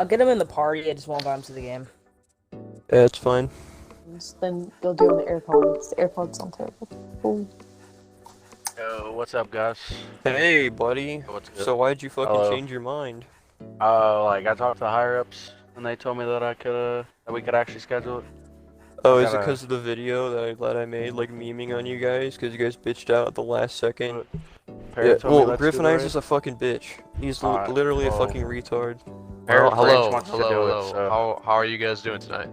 get him in the party. I just won't invite him to the game. Yeah, it's fine. Then you'll do it in the AirPods. The AirPods sound terrible. Ooh. Yo, what's up, Gus? Hey, buddy. What's good? So why'd you fucking Hello. change your mind? Like I talked to the higher ups, and they told me that that we could actually schedule it. Oh, I is it gotta- because of the video that I made, like, memeing on you guys? Because you guys bitched out at the last second? Perry Yeah, told me well, let's do Griffin the Eyes raid. is a fucking bitch. He's Alright, literally a well- fucking retard. Perry Hello, wants to do hello. it, so How are you guys doing tonight?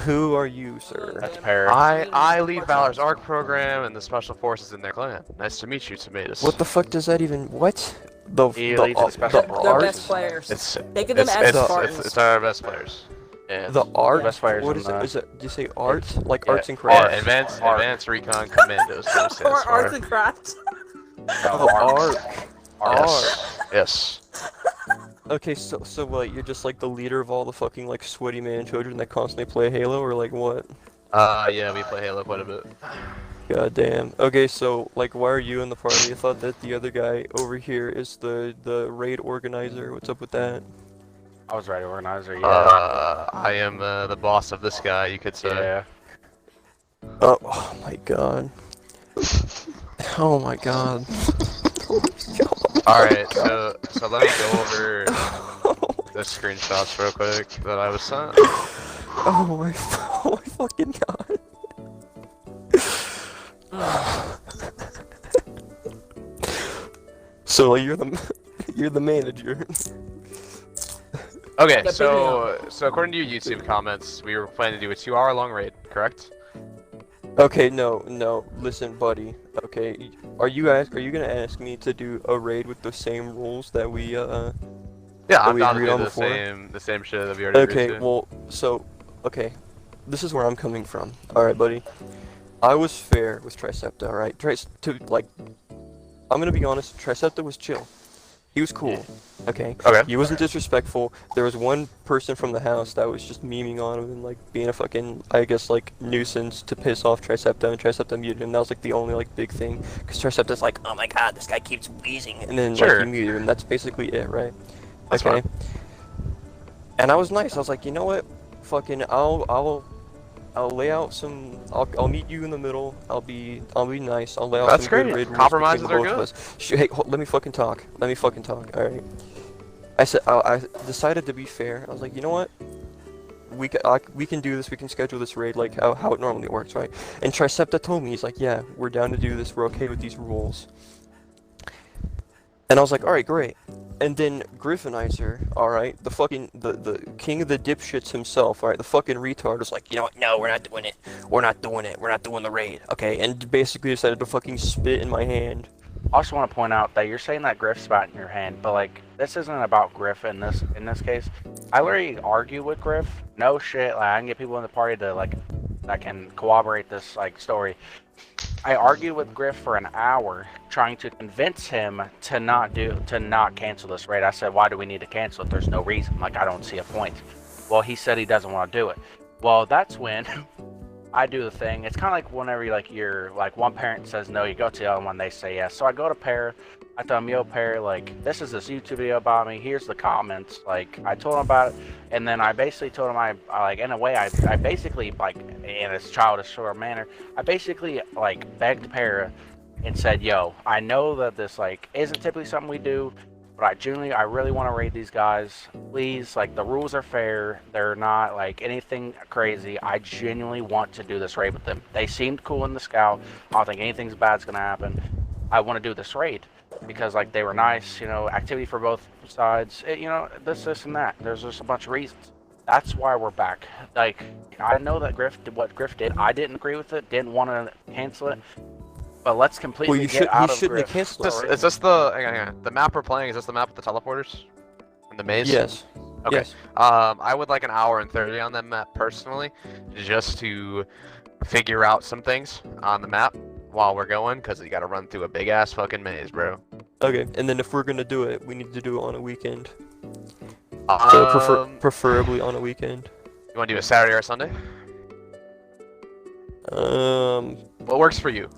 Who are you, sir? that's Perry. I lead Valor's ARC program and the Special Forces in their clan. Nice to meet you, Tomatoes. What the fuck does that even... What? The He leads the special the forces. They're art... best players. It's Think of them it's, as it's, Spartans. it's our best players. Yeah, The art? best players What in is it? the- Is it... Do you say art? It's- Like yeah, arts and yeah, crafts? advanced recon commandos. That's what it stands Or arts for. and crafts. Oh, art. Yes. Yes. Okay, so what, you're just like the leader of all the fucking like sweaty man children that constantly play Halo, or like what? Yeah, we play Halo quite a bit. God damn. Okay, so like why are you in the party? I thought that the other guy over here is the raid organizer. What's up with that? I was raid organizer. Yeah. I am the boss of this guy, you could say. Yeah. Oh my god. Oh my god. Alright, so let me go over the screenshots real quick that I was sent. Oh my fucking god. So you're the manager. Okay, Yeah, so according to your YouTube comments, we were planning to do a 2-hour long raid, correct? Okay, no, listen, buddy. Okay, are you gonna ask me to do a raid with the same rules that we Yeah, That I'm we down to agreed do on the before? same shit that we already agreed Okay, to. well, so, okay, this is where I'm coming from. Alright, buddy. I was fair with Tricepta, alright? I'm gonna be honest, Tricepta was chill. He was cool, okay? Okay. He wasn't disrespectful. There was one person from the house that was just memeing on him and, like, being a fucking, I guess, like, nuisance to piss off Tricepta, and Tricepta muted him. That was, like, the only, like, big thing. Because Tricepta's like, oh my god, this guy keeps wheezing. And then, Sure. like, he muted him. That's basically it, right? That's Okay. fine. And I was nice. I was like, you know what? Fucking, I'll lay out some. I'll meet you in the middle. I'll be nice. I'll lay out That's some good great. raid rules Compromises between the are both of us. Hey, let me fucking talk. Let me fucking talk. All right. I said I decided to be fair. I was like, you know what? We can do this. We can schedule this raid like how it normally works, right? And Tricepta told me, he's like, yeah, we're down to do this. We're okay with these rules. And I was like, alright, great. And then Griffinizer, alright, the king of the dipshits himself, alright, the fucking retard was like, you know what, no, we're not doing it. We're not doing it. We're not doing the raid, okay? And basically decided to fucking spit in my hand. I also want to point out that you're saying that Griff spat in your hand, but like this isn't about Griff in this case. I literally argue with Griff. No shit, like I can get people in the party to like that can corroborate this like story. I argued with Griff for an hour trying to convince him to not cancel this raid. I said, why do we need to cancel it? There's no reason. Like I don't see a point. Well, he said he doesn't want to do it. Well, that's when I do the thing. It's kind of like whenever you're like one parent says no, you go to the other one, they say yes. So I go to Pear. I tell him, yo, Pear, like this is this YouTube video about me. Here's the comments. Like I told him about it, and then I basically told him I like in a way I basically like in a childish sort of manner I basically like begged Pear and said, yo, I know that this like isn't typically something we do, but I really want to raid these guys. Please, like the rules are fair. They're not like anything crazy. I genuinely want to do this raid with them. They seemed cool in the scout. I don't think anything's bad's gonna happen. I want to do this raid because like they were nice, you know, activity for both sides. You know, this and that. There's just a bunch of reasons. That's why we're back. Like I know that Griff did what Griff did. I didn't agree with it. Didn't want to cancel it. But let's completely Well, get out he of shouldn't have Griff. canceled it. Is this the hang on, the map we're playing? Is this the map with the teleporters and the maze? Yes. Okay. Yes. I would like an hour and 30 on that map personally, just to figure out some things on the map while we're going, because you got to run through a big ass fucking maze, bro. Okay, and then if we're gonna do it, we need to do it on a weekend. So preferably on a weekend. You want to do a Saturday or a Sunday? What works for you?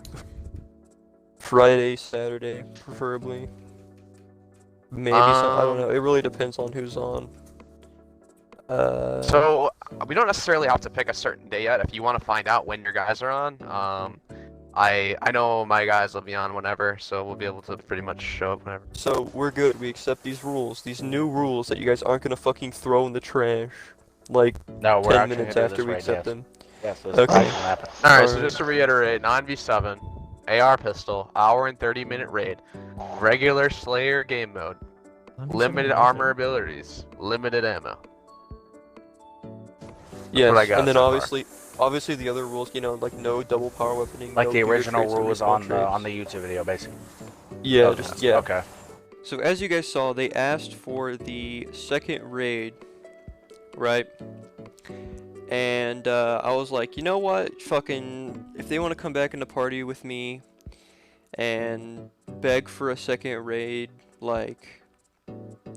Friday, Saturday, preferably. Maybe some, I don't know. It really depends on who's on. So we don't necessarily have to pick a certain day yet. If you want to find out when your guys are on, I know my guys will be on whenever, so we'll be able to pretty much show up whenever. So we're good. We accept these rules, these new rules that you guys aren't gonna fucking throw in the trash, like No, we're 10 actually minutes gonna do after this we right, accept yes. them. Yes, this Okay. is gonna happen. All right, so Alright. just to reiterate, 9v7, AR pistol, hour and 30-minute raid, regular Slayer game mode, limited armor abilities, limited ammo. Yes, what I got and then so far. obviously the other rules, you know, like no double power weaponing, Like no the gear original traits and rules respawn on the traits. YouTube video, basically. Yeah, Okay. just yeah. Okay. So as you guys saw, they asked for the second raid, right? And I was like, you know what? Fucking, if they want to come back in the party with me and beg for a second raid, like,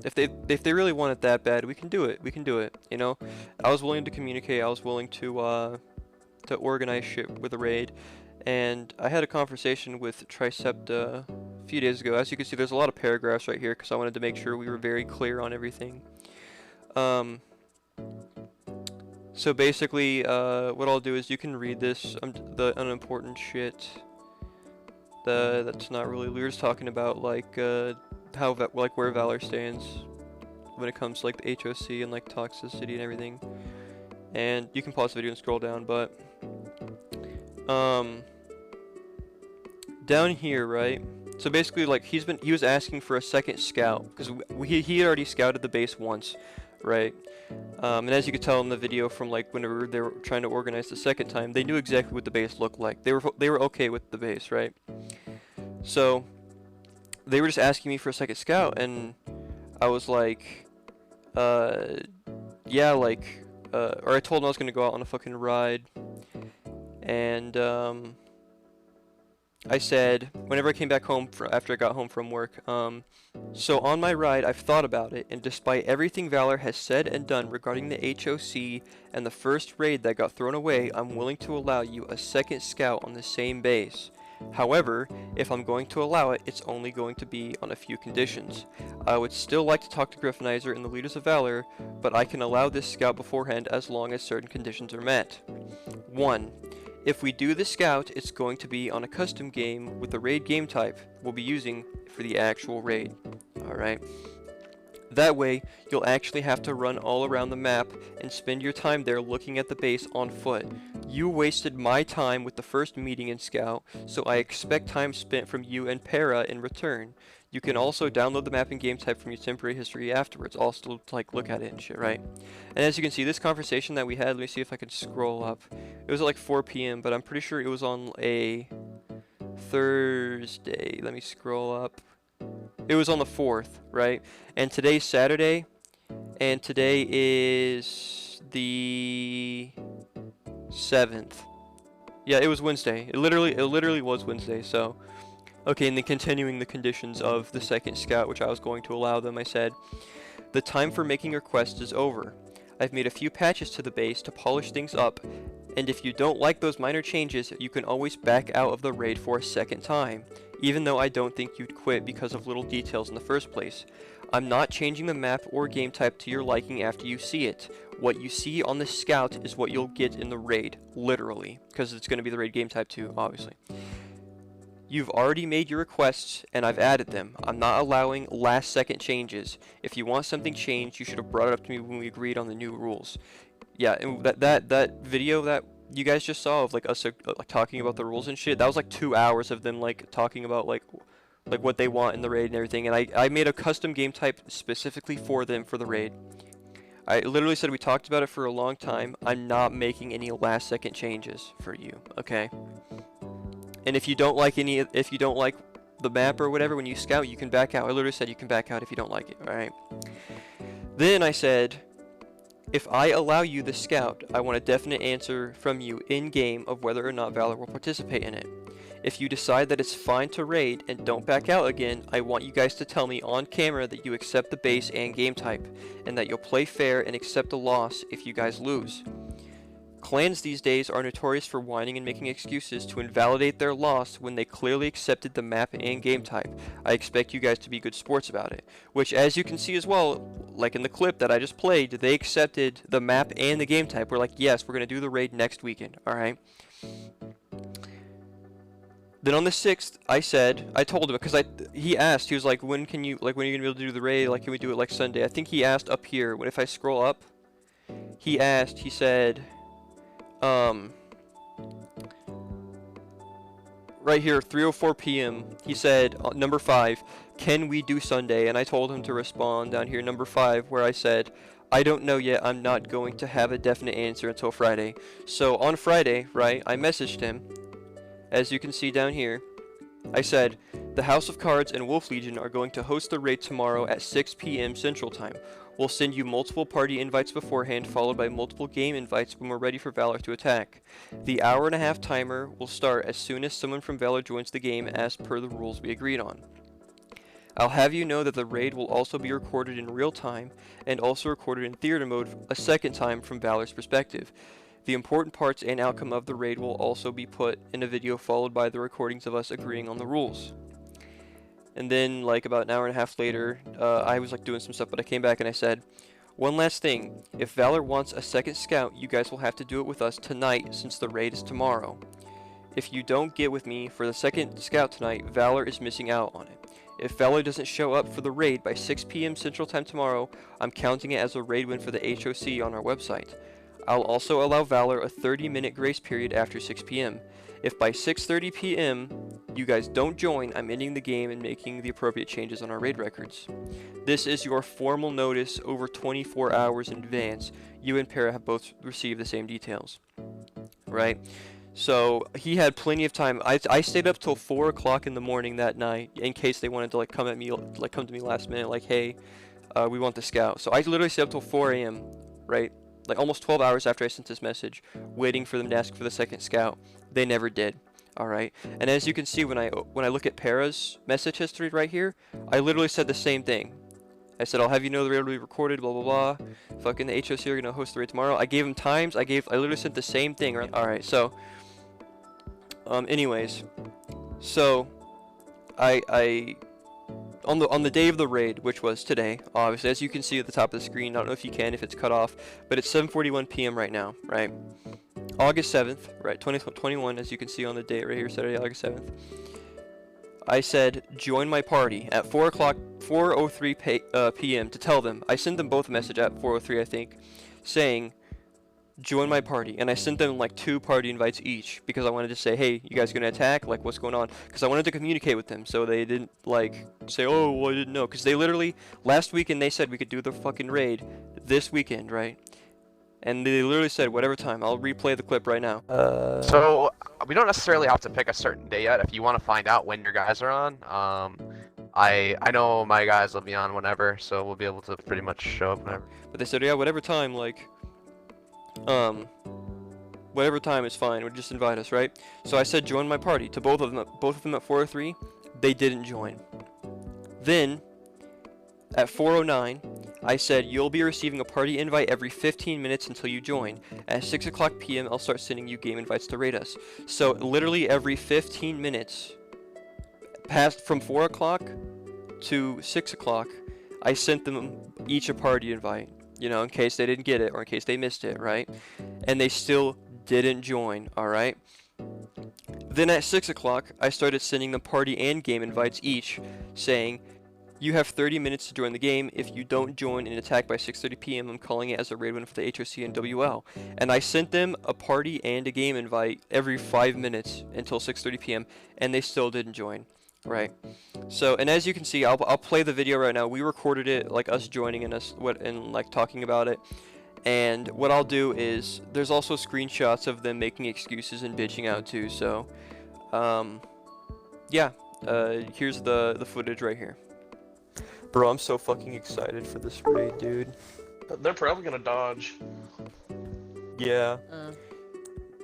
if they really want it that bad, we can do it. We can do it. You know, I was willing to communicate. I was willing to organize shit with a raid, and I had a conversation with Tricepta a few days ago. As you can see, there's a lot of paragraphs right here because I wanted to make sure we were very clear on everything. So basically, what I'll do is you can read this, the unimportant shit. That's not really, we were just talking about like like where Valor stands when it comes to like the HoC and like toxicity and everything. And you can pause the video and scroll down, but down here, right? So basically, like he was asking for a second scout because he had already scouted the base once, right? And as you could tell in the video from like whenever they were trying to organize the second time, they knew exactly what the base looked like. They were okay with the base, right? So they were just asking me for a second scout, and I was like, yeah, like, or I told them I was gonna go out on a fucking ride, and I said, whenever I came back home after I got home from work, so on my ride, I've thought about it, and despite everything Valor has said and done regarding the HoC and the first raid that got thrown away, I'm willing to allow you a second scout on the same base. However, if I'm going to allow it, it's only going to be on a few conditions. I would still like to talk to Griffinizer and the leaders of Valor, but I can allow this scout beforehand as long as certain conditions are met. 1. If we do the scout, it's going to be on a custom game with the raid game type we'll be using for the actual raid. Alright? That way, you'll actually have to run all around the map and spend your time there looking at the base on foot. You wasted my time with the first meeting in Scout, so I expect time spent from you and Para in return. You can also download the map and game type from your temporary history afterwards, also like look at it and shit, right? And as you can see, this conversation that we had, let me see if I can scroll up. It was at like 4 p.m., but I'm pretty sure it was on a Thursday. Let me scroll up. It was on the 4th, right? And today's Saturday, and today is the 7th. Yeah, it was Wednesday. It literally was Wednesday. So, okay, and then continuing the conditions of the second scout, which I was going to allow them, I said, the time for making requests is over. I've made a few patches to the base to polish things up, and if you don't like those minor changes, you can always back out of the raid for a second time, even though I don't think you'd quit because of little details in the first place. I'm not changing the map or game type to your liking after you see it. What you see on the scout is what you'll get in the raid, literally, because it's going to be the raid game type too, obviously. You've already made your requests, and I've added them. I'm not allowing last-second changes. If you want something changed, you should have brought it up to me when we agreed on the new rules. Yeah, and that video that you guys just saw of like us like talking about the rules and shit, that was like 2 hours of them like talking about like what they want in the raid and everything, and I made a custom game type specifically for them for the raid. I literally said we talked about it for a long time. I'm not making any last-second changes for you, okay? And if you don't like the map or whatever when you scout, you can back out. I literally said you can back out if you don't like it, alright? Then I said, if I allow you the scout, I want a definite answer from you in-game of whether or not Valor will participate in it. If you decide that it's fine to raid and don't back out again, I want you guys to tell me on camera that you accept the base and game type, and that you'll play fair and accept a loss if you guys lose. Clans these days are notorious for whining and making excuses to invalidate their loss when they clearly accepted the map and game type. I expect you guys to be good sports about it. Which, as you can see as well, like in the clip that I just played, they accepted the map and the game type. We're like, yes, we're going to do the raid next weekend, alright? Then on the 6th, I told him, because he asked, he was like, when are you going to be able to do the raid? Like, can we do it like Sunday? I think he asked up here, if I scroll up, he said, right here, 3:04 p.m. He said, number 5, can we do Sunday? And I told him to respond down here, number 5, where I said, I don't know yet. I'm not going to have a definite answer until Friday. So on Friday, right, I messaged him. As you can see down here, I said, the House of Cards and Wolf Legion are going to host the raid tomorrow at 6 p.m. Central Time. We'll send you multiple party invites beforehand, followed by multiple game invites when we're ready for Valor to attack. The hour-and-a-half timer will start as soon as someone from Valor joins the game as per the rules we agreed on. I'll have you know that the raid will also be recorded in real time and also recorded in theater mode a second time from Valor's perspective. The important parts and outcome of the raid will also be put in a video followed by the recordings of us agreeing on the rules. And then, like, about an hour and a half later, I was, like, doing some stuff, but I came back and I said, one last thing, if Valor wants a second scout, you guys will have to do it with us tonight since the raid is tomorrow. If you don't get with me for the second scout tonight, Valor is missing out on it. If Valor doesn't show up for the raid by 6 p.m. Central Time tomorrow, I'm counting it as a raid win for the HoC on our website. I'll also allow Valor a 30-minute grace period after 6 p.m. If by 6:30 p.m. you guys don't join, I'm ending the game and making the appropriate changes on our raid records. This is your formal notice over 24 hours in advance. You and Para have both received the same details. Right? So he had plenty of time. I stayed up till 4 o'clock in the morning that night in case they wanted to come to me last minute, like, hey, we want the scout. So I literally stayed up till 4 a.m. right? Like almost 12 hours after I sent this message, waiting for them to ask for the second scout. They never did. Alright, and as you can see when I look at Para's message history right here, I literally said the same thing. I said, I'll have you know the raid will be recorded, blah blah blah. Fucking the HoC are gonna host the raid tomorrow. I gave him times, I literally sent the same thing. Right? Alright, so anyways, so on the day of the raid, which was today, obviously, as you can see at the top of the screen, I don't know if you can, if it's cut off, but it's 7:41 p.m. right now, right? August 7th, right, 2021, as you can see on the date right here, Saturday, August 7th. I said, join my party at 4:03 p.m. to tell them. I sent them both a message at 4:03, I think, saying, join my party. And I sent them like 2 party invites each because I wanted to say, hey, you guys gonna attack? Like, what's going on? Because I wanted to communicate with them so they didn't like say, oh, well, I didn't know. Because they literally, last weekend they said we could do the fucking raid this weekend, right? And they literally said, whatever time. I'll replay the clip right now. So we don't necessarily have to pick a certain day yet. If you want to find out when your guys are on, I know my guys will be on whenever, so we'll be able to pretty much show up whenever. But they said, yeah, whatever time, like, whatever time is fine. Would just invite us, right? So I said, join my party to both of them at 4:03. They didn't join. Then at 4:09, I said, you'll be receiving a party invite every 15 minutes until you join. At 6 o'clock p.m., I'll start sending you game invites to raid us. So literally every 15 minutes, past from 4 o'clock to 6 o'clock, I sent them each a party invite, you know, in case they didn't get it or in case they missed it, right? And they still didn't join, alright? Then at 6 o'clock, I started sending them party and game invites each, saying, you have 30 minutes to join the game. If you don't join and attack by 6:30 p.m., I'm calling it as a raid win for the HoC and WL. And I sent them a party and a game invite every 5 minutes until 6:30 p.m. and they still didn't join, right? So, and as you can see, I'll play the video right now. We recorded it, like us joining and like talking about it. And what I'll do is, there's also screenshots of them making excuses and bitching out too. So, yeah, here's the footage right here. Bro, I'm so fucking excited for this raid, dude. They're probably gonna dodge. Yeah.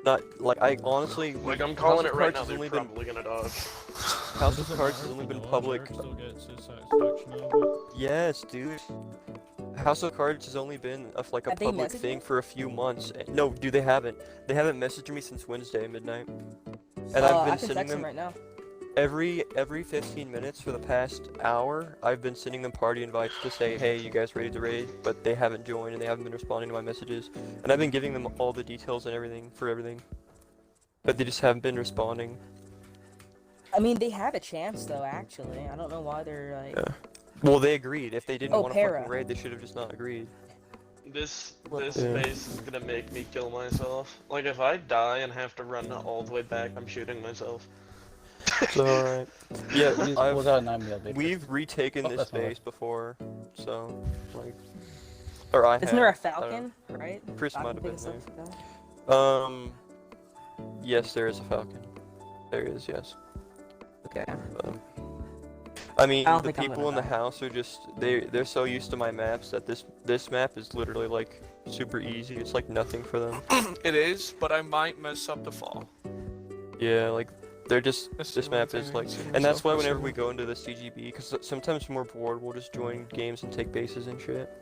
Not, like, I honestly... Like, I'm calling it right now, they're only probably gonna dodge. House of Cards has only been public... Still gets his satisfaction out of it. Yes, dude. House of Cards has only been like a Have they public messaged thing you? for a few months. No, dude, they haven't. They haven't messaged me since Wednesday midnight. And I I've been can sending text them him right now. every 15 minutes for the past hour. I've been sending them party invites to say, hey, you guys ready to raid? But they haven't joined and they haven't been responding to my messages. And I've been giving them all the details and everything for everything. But they just haven't been responding. I mean, they have a chance though. Actually, I don't know why they're like. Yeah. Well, they agreed. If they didn't Oh, want to Para. fucking raid, they should have just not agreed. This Yeah. space is gonna make me kill myself. Like if I die and have to run all the way back, I'm shooting myself. So, alright. Yeah, we've retaken Oh, this that's my space before, so, like... Or I Isn't have. there a I don't Falcon? Right? Chris might Falcon have been picks there. up the gun? Yes, there is a Falcon. There is, yes. Okay. I mean, I don't the think I'm people gonna in the die. house are just, they're so used to my maps that this map is literally, like, super easy. It's like nothing for them. It is, but I might mess up the fall. Yeah, like, they're just, That's this the only map thing is I like, can see and that's myself why whenever messing we up. go into the CGB, because sometimes when we're bored, we'll just join games and take bases and shit.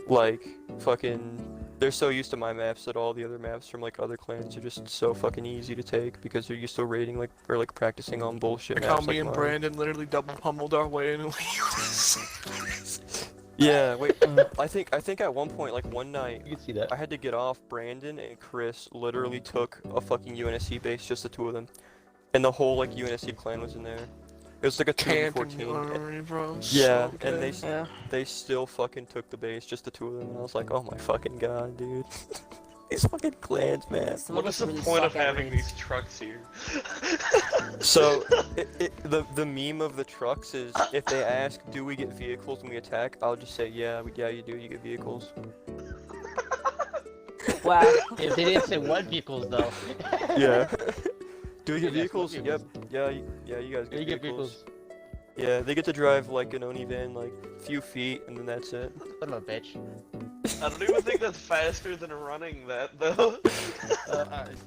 Like, fucking, they're so used to my maps that all the other maps from, like, other clans are just so fucking easy to take, because they're used to raiding, like, or, like, practicing on bullshit Like how maps me like and mine. Brandon literally double pummeled our way into Yeah, wait, I think at one point, like, one night, You can see that. I had to get off. Brandon and Chris literally took a fucking UNSC base, just the two of them. And the whole, like, UNSC clan was in there. It was like a 2v14. Camping, bro. Yeah, so and good. Yeah. they still fucking took the base, just the two of them. And I was like, oh my fucking god, dude. These fucking clans, man. Some What of is us the really point of suck at having raids. these trucks here? So, the meme of the trucks is, if they ask, do we get vehicles when we attack, I'll just say, yeah, you do, you get vehicles. Wow. If they didn't say what vehicles though. Yeah. Do we get Yeah, vehicles? vehicles. Yep. Yeah, you guys You get get vehicles. vehicles. Yeah, they get to drive like an Oni van, like a few feet, and then that's it. Son of a bitch. I don't even think that's faster than running that though.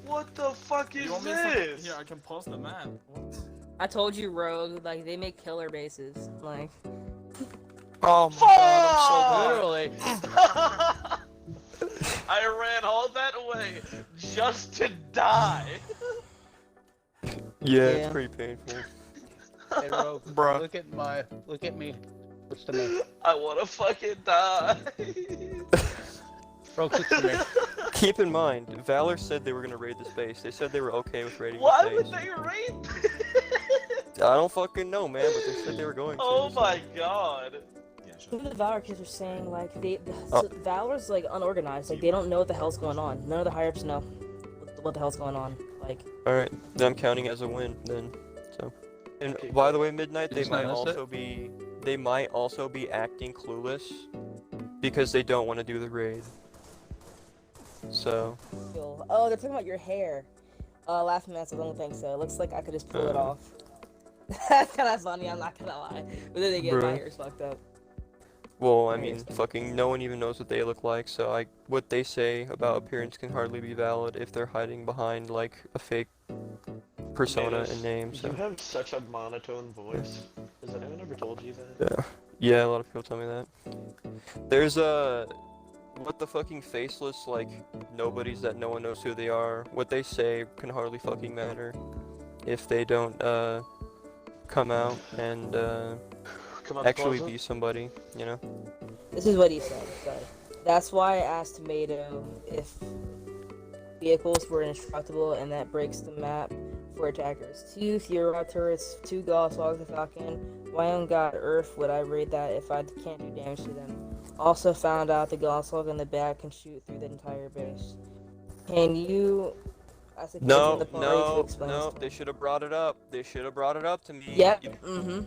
What the fuck is You want me to this? Here, I can pause the map. What? I told you, Rogue. Like they make killer bases. Like. Oh my god, Literally. I ran all that way just to die. Yeah, Yeah. it's pretty painful. Hey, bro, Bruh. look at me. Switch to me. I wanna fucking die. Bro, switch to me. Keep in mind, Valor said they were gonna raid the space. They said they were okay with raiding Why the would space. they raid? I don't fucking know, man, but they said they were going to. Oh so- my god. Even the Valor kids are saying like Oh. so Valor's like unorganized. Like they don't know what the hell's going on. None of the higher ups know what the hell's going on. Like. Alright, then I'm counting as a win, then. So. And by the way, Midnight, You they just might not missed also be acting clueless because they don't want to do the raid. So, Oh, they're talking about your hair. Laughing at, I don't think so. It looks like I could just pull it off. That's kind of funny. I'm not gonna lie. But then again, my Bruh. hair's fucked up. well, I mean, fucking no one even knows what they look like, so what they say about appearance can hardly be valid if they're hiding behind, like, a fake persona Yes. and name, You so. have such a monotone voice. Has anyone ever told you that? Yeah. Yeah, a lot of people tell me that. There's what the fucking faceless, like, nobodies that no one knows who they are, what they say can hardly fucking matter if they don't, come out and, Come out actually the be somebody, you know? This is what he said. So that's why I asked Tomato if vehicles were indestructible and that breaks the map for attackers. 2 Fury turrets, 2 Gauss Logs of Falcon. Why on God Earth would I raid that if I can't do damage to them? Also found out the Gauss Log in the back can shoot through the entire base. Can you ask the kids in No, the party to no, explain this no, to they me? should have brought it up. They should have brought it up to me. Yep. You, Mm-hmm.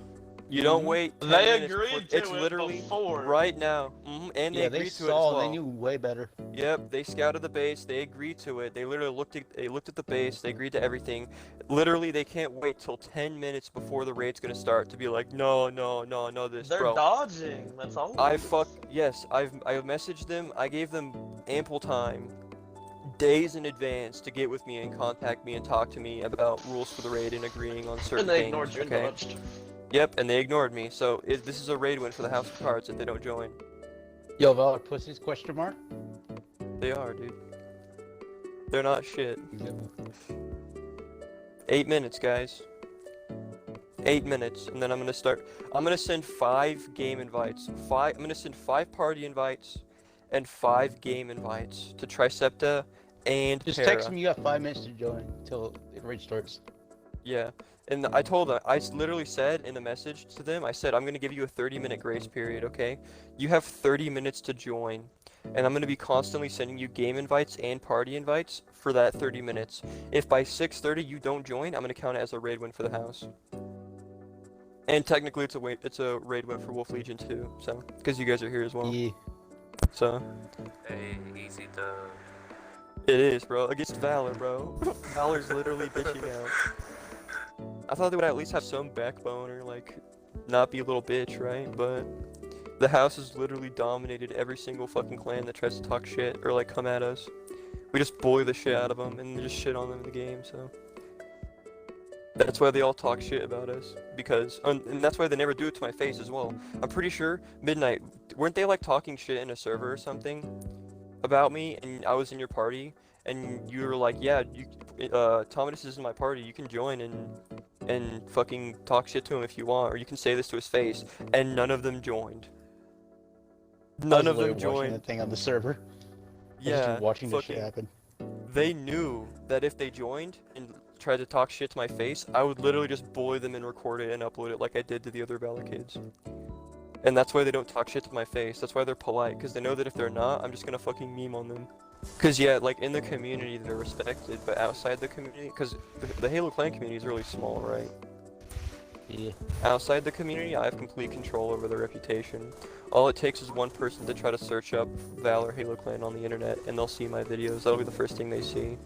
you don't wait 10 They minutes agreed before- to It's it literally before. right now. And they Yeah, agreed they to it as saw. well. They knew way better. Yep, they scouted the base, they agreed to it, they literally looked at the base, they agreed to everything. Literally, they can't wait till 10 minutes before the raid's gonna start to be like, no, this, They're bro. dodging. That's all. Yes, I've messaged them, I gave them ample time, days in advance to get with me and contact me and talk to me about rules for the raid and agreeing on certain And they things, ignored you and okay? dodged. Yep, and they ignored me, so this is a raid win for the House of Cards if they don't join. Yo, Valor pussies? Question mark. They are, dude. They're not shit. 8 minutes, guys. 8 minutes, and then I'm gonna start. I'm gonna send 5 game invites. I'm gonna send 5 party invites and 5 game invites to Tricepta and Just Para. text me. You got 5 minutes to join until the raid starts. Yeah, and I told them. I literally said in the message to them. I said I'm gonna give you a 30-minute grace period. Okay, you have 30 minutes to join, and I'm gonna be constantly sending you game invites and party invites for that 30 minutes. If by 6:30 you don't join, I'm gonna count it as a raid win for the house. And technically, it's a raid win for Wolf Legion too. So, because you guys are here as well. Yeah. So. Hey, easy dub. It is, bro. Against Valor, bro. Valor's literally bitching out. I thought they would at least have some backbone or like not be a little bitch, right? But the house has literally dominated every single fucking clan that tries to talk shit or like come at us. We just bully the shit out of them and just shit on them in the game. So that's why they all talk shit about us because, and that's why they never do it to my face as well. I'm pretty sure Midnight, weren't they like talking shit in a server or something about me? And I was in your party. And you were like, yeah, Thomas is in my party. You can join and fucking talk shit to him if you want, or you can say this to his face. And none of them joined. None of them Watching joined. that thing on the server. Yeah, Watching this fucking. shit happen. They knew that if they joined and tried to talk shit to my face, I would literally just bully them and record it and upload it like I did to the other Valor kids. And that's why they don't talk shit to my face. That's why they're polite, because they know that if they're not, I'm just gonna fucking meme on them. Cause yeah, like in the community they're respected, but outside the community, cause the Halo Clan community is really small, right? Yeah. Outside the community, I have complete control over their reputation. All it takes is one person to try to search up Valor Halo Clan on the internet, and they'll see my videos. That'll be the first thing they see,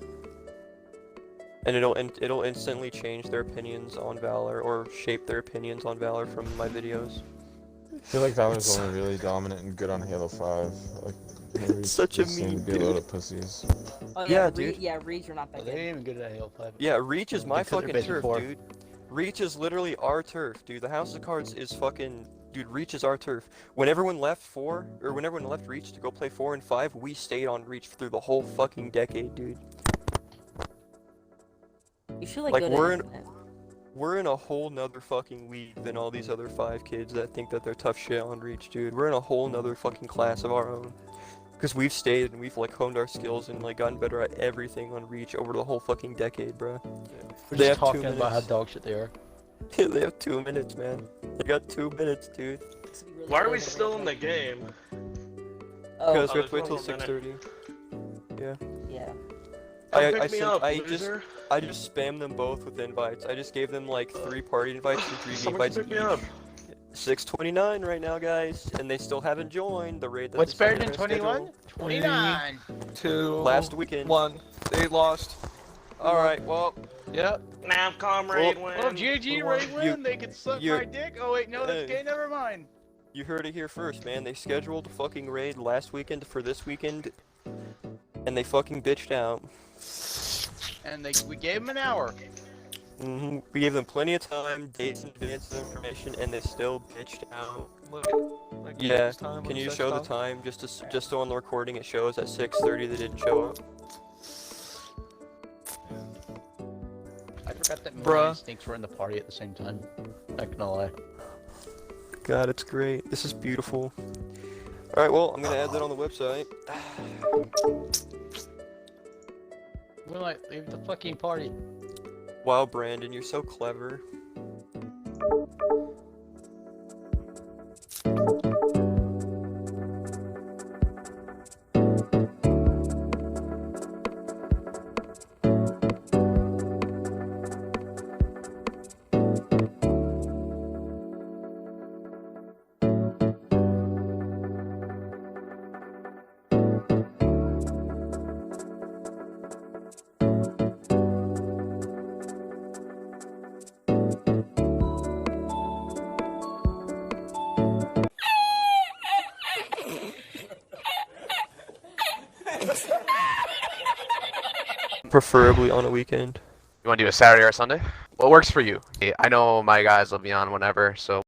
and it'll instantly change their opinions on Valor or shape their opinions on Valor from my videos. I feel like Valor's only really dominant and good on Halo 5. Like, It's such a seem to meme, be a load dude. of pussies. Oh, Yeah, yeah, dude. Yeah, Reach, you're not Oh, that they good. ain't even good at Halo 5. Yeah, Reach is my Because they're fucking basic turf, 4. dude. Reach is literally our turf, dude. The House of Cards is fucking... Dude, Reach is our turf. When everyone left when everyone left Reach to go play 4 and 5, we stayed on Reach through the whole fucking decade, dude. You should like Like, go to we're in- Infinite. We're in a whole nother fucking league than all these other 5 kids that think that they're tough shit on Reach, dude. We're in a whole nother fucking class of our own. Because we've stayed and we've like honed our skills and like gotten better at everything on Reach over the whole fucking decade, bro. We're They just have 2 talking about how minutes. dog shit they are. They have 2 minutes, man. They got 2 minutes, dude. This would be really Why are cool we to still in the rank game? up. Because Oh, we have to there's wait one till more minute. 6:30. Yeah. yeah. Come I pick me sent- up, I just- loser. I just spammed them both with invites. I just gave them like 3 party invites and 3 Someone invites pick me each. up. 6:29 right now, guys, and they still haven't joined the raid. That What's the better Sunday than Red 21? scheduled 29! 2. last weekend. 1. They lost. All right, well, Yep. Nav comrade Well- win. Oh, GG raid win! They can suck you- my dick! Oh wait, no, that's Hey. gay, never mind! you heard it here first, man. They scheduled a fucking raid last weekend for this weekend, and they fucking bitched out. And we gave him an hour. We gave them plenty of time, dates, and advance information, and they still bitched out. Look. Like Yeah, next time can when you sex show the talk. time just so on the recording it shows at 6:30 they didn't show up? I forgot that Bruh. and Stinks were in the party at the same time. Not gonna lie. God, it's great. This is beautiful. All right, well, I'm gonna add that on the website. We're like, leave the fucking party. Wow, Brandon, you're so clever. Preferably on a weekend. You want to do a Saturday or Sunday? What works for you? I know my guys will be on whenever, so